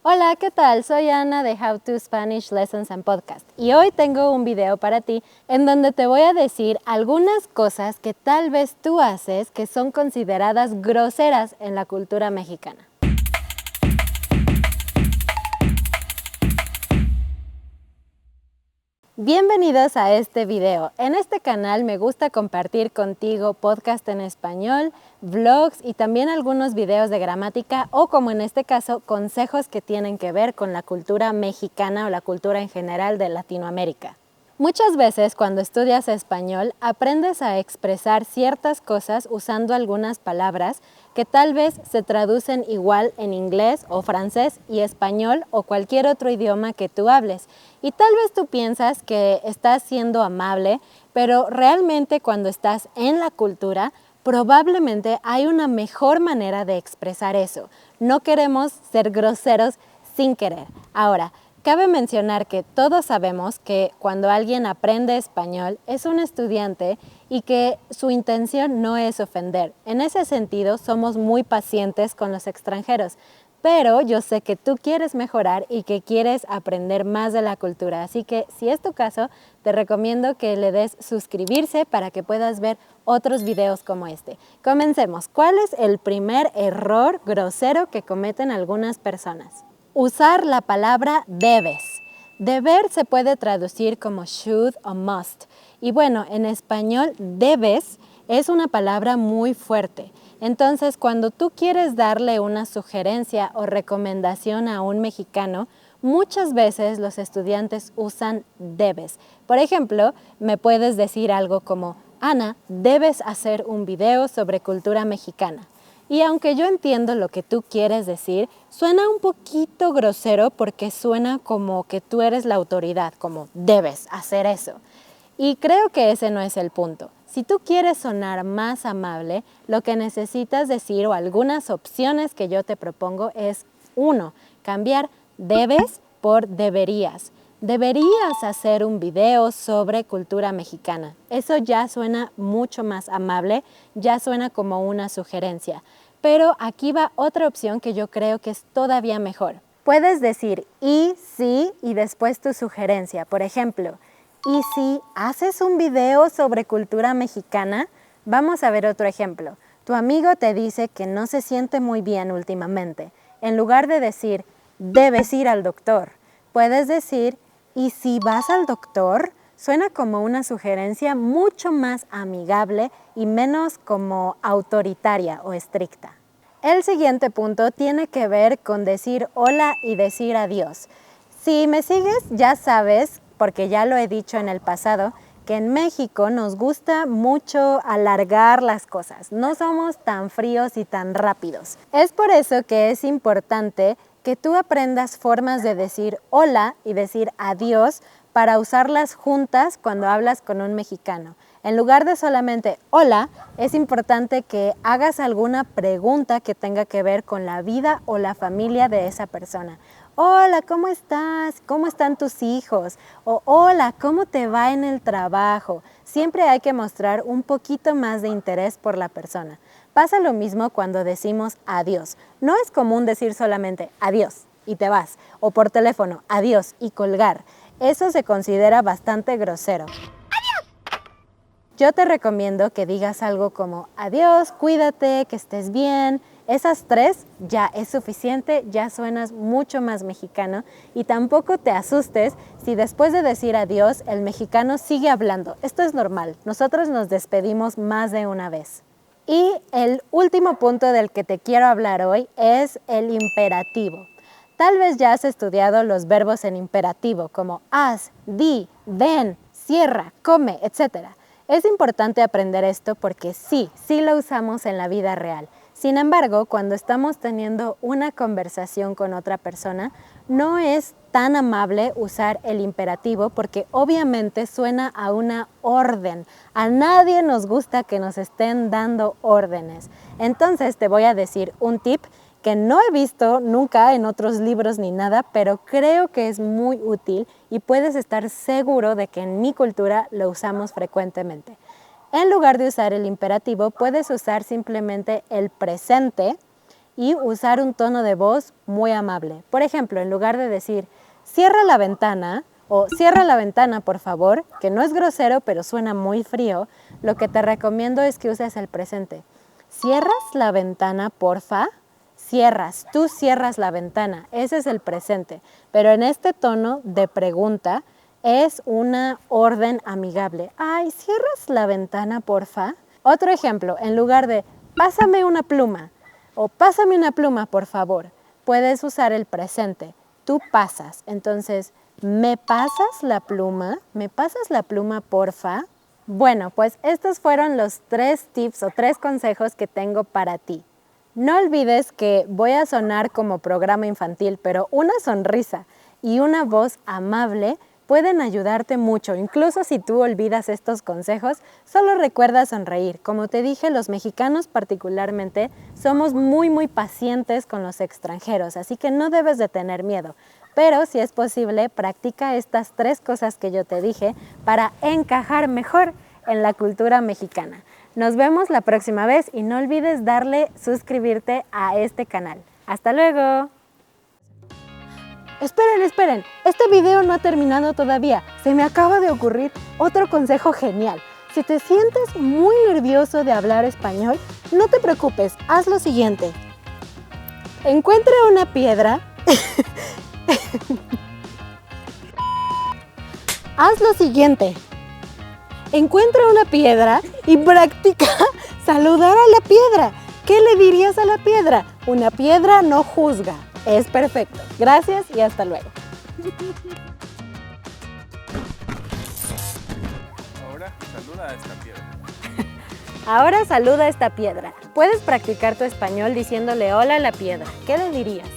Hola, ¿qué tal? Soy Ana de How to Spanish Lessons and Podcast y hoy tengo un video para ti en donde te voy a decir algunas cosas que tal vez tú haces que son consideradas groseras en la cultura mexicana. Bienvenidos a este video. En este canal me gusta compartir contigo podcast en español, vlogs y también algunos videos de gramática o, como en este caso, consejos que tienen que ver con la cultura mexicana o la cultura en general de Latinoamérica. Muchas veces cuando estudias español aprendes a expresar ciertas cosas usando algunas palabras que tal vez se traducen igual en inglés o francés y español o cualquier otro idioma que tú hables. Y tal vez tú piensas que estás siendo amable, pero realmente cuando estás en la cultura, probablemente hay una mejor manera de expresar eso. No queremos ser groseros sin querer. Ahora, cabe mencionar que todos sabemos que cuando alguien aprende español es un estudiante y que su intención no es ofender. En ese sentido, somos muy pacientes con los extranjeros. Pero yo sé que tú quieres mejorar y que quieres aprender más de la cultura. Así que si es tu caso, te recomiendo que le des suscribirse para que puedas ver otros videos como este. Comencemos. ¿Cuál es el primer error grosero que cometen algunas personas? Usar la palabra debes. Deber se puede traducir como should o must. Y bueno, en español debes es una palabra muy fuerte. Entonces, cuando tú quieres darle una sugerencia o recomendación a un mexicano, muchas veces los estudiantes usan debes. Por ejemplo, me puedes decir algo como, Ana, debes hacer un video sobre cultura mexicana. Y aunque yo entiendo lo que tú quieres decir, suena un poquito grosero porque suena como que tú eres la autoridad, como debes hacer eso. Y creo que ese no es el punto. Si tú quieres sonar más amable, lo que necesitas decir o algunas opciones que yo te propongo es 1. Cambiar debes por deberías. Deberías hacer un video sobre cultura mexicana. Eso ya suena mucho más amable, ya suena como una sugerencia. Pero aquí va otra opción que yo creo que es todavía mejor. Puedes decir y sí y después tu sugerencia. Por ejemplo, y si haces un video sobre cultura mexicana, vamos a ver otro ejemplo. Tu amigo te dice que no se siente muy bien últimamente. En lugar de decir, debes ir al doctor, puedes decir, ¿y si vas al doctor? Suena como una sugerencia mucho más amigable y menos como autoritaria o estricta. El siguiente punto tiene que ver con decir hola y decir adiós. Si me sigues, ya sabes, porque ya lo he dicho en el pasado, que en México nos gusta mucho alargar las cosas. No somos tan fríos y tan rápidos. Es por eso que es importante que tú aprendas formas de decir hola y decir adiós para usarlas juntas cuando hablas con un mexicano. En lugar de solamente hola, es importante que hagas alguna pregunta que tenga que ver con la vida o la familia de esa persona. Hola, ¿cómo estás? ¿Cómo están tus hijos? O hola, ¿cómo te va en el trabajo? Siempre hay que mostrar un poquito más de interés por la persona. Pasa lo mismo cuando decimos adiós. No es común decir solamente adiós y te vas, o por teléfono adiós y colgar. Eso se considera bastante grosero. Yo te recomiendo que digas algo como adiós, cuídate, que estés bien. Esas 3 ya es suficiente, ya suenas mucho más mexicano y tampoco te asustes si después de decir adiós el mexicano sigue hablando. Esto es normal, nosotros nos despedimos más de una vez. Y el último punto del que te quiero hablar hoy es el imperativo. Tal vez ya has estudiado los verbos en imperativo como haz, di, ven, cierra, come, etc. Es importante aprender esto porque sí lo usamos en la vida real. Sin embargo, cuando estamos teniendo una conversación con otra persona, no es tan amable usar el imperativo porque obviamente suena a una orden. A nadie nos gusta que nos estén dando órdenes. Entonces te voy a decir un tip que no he visto nunca en otros libros ni nada, pero creo que es muy útil y puedes estar seguro de que en mi cultura lo usamos frecuentemente. En lugar de usar el imperativo, puedes usar simplemente el presente y usar un tono de voz muy amable. Por ejemplo, en lugar de decir, cierra la ventana o cierra la ventana, por favor, que no es grosero, pero suena muy frío, lo que te recomiendo es que uses el presente. ¿Cierras la ventana, porfa? Cierras, tú cierras la ventana, ese es el presente. Pero en este tono de pregunta es una orden amigable. Ay, ¿cierras la ventana, porfa? Otro ejemplo, en lugar de pásame una pluma o pásame una pluma, por favor, puedes usar el presente. Tú pasas, entonces, ¿me pasas la pluma? ¿Me pasas la pluma, porfa? Bueno, pues estos fueron los 3 tips o 3 consejos que tengo para ti. No olvides que voy a sonar como programa infantil, pero una sonrisa y una voz amable pueden ayudarte mucho. Incluso si tú olvidas estos consejos, solo recuerda sonreír. Como te dije, los mexicanos particularmente somos muy pacientes con los extranjeros, así que no debes de tener miedo. Pero si es posible, practica estas 3 cosas que yo te dije para encajar mejor en la cultura mexicana. Nos vemos la próxima vez y no olvides darle suscribirte a este canal. ¡Hasta luego! Esperen, este video no ha terminado todavía. Se me acaba de ocurrir otro consejo genial. Si te sientes muy nervioso de hablar español, no te preocupes, haz lo siguiente. Encuentra una piedra. Haz lo siguiente. Encuentra una piedra y practica saludar a la piedra. ¿Qué le dirías a la piedra? Una piedra no juzga. Es perfecto. Gracias y hasta luego. Ahora saluda a esta piedra. Ahora saluda a esta piedra. Puedes practicar tu español diciéndole hola a la piedra. ¿Qué le dirías?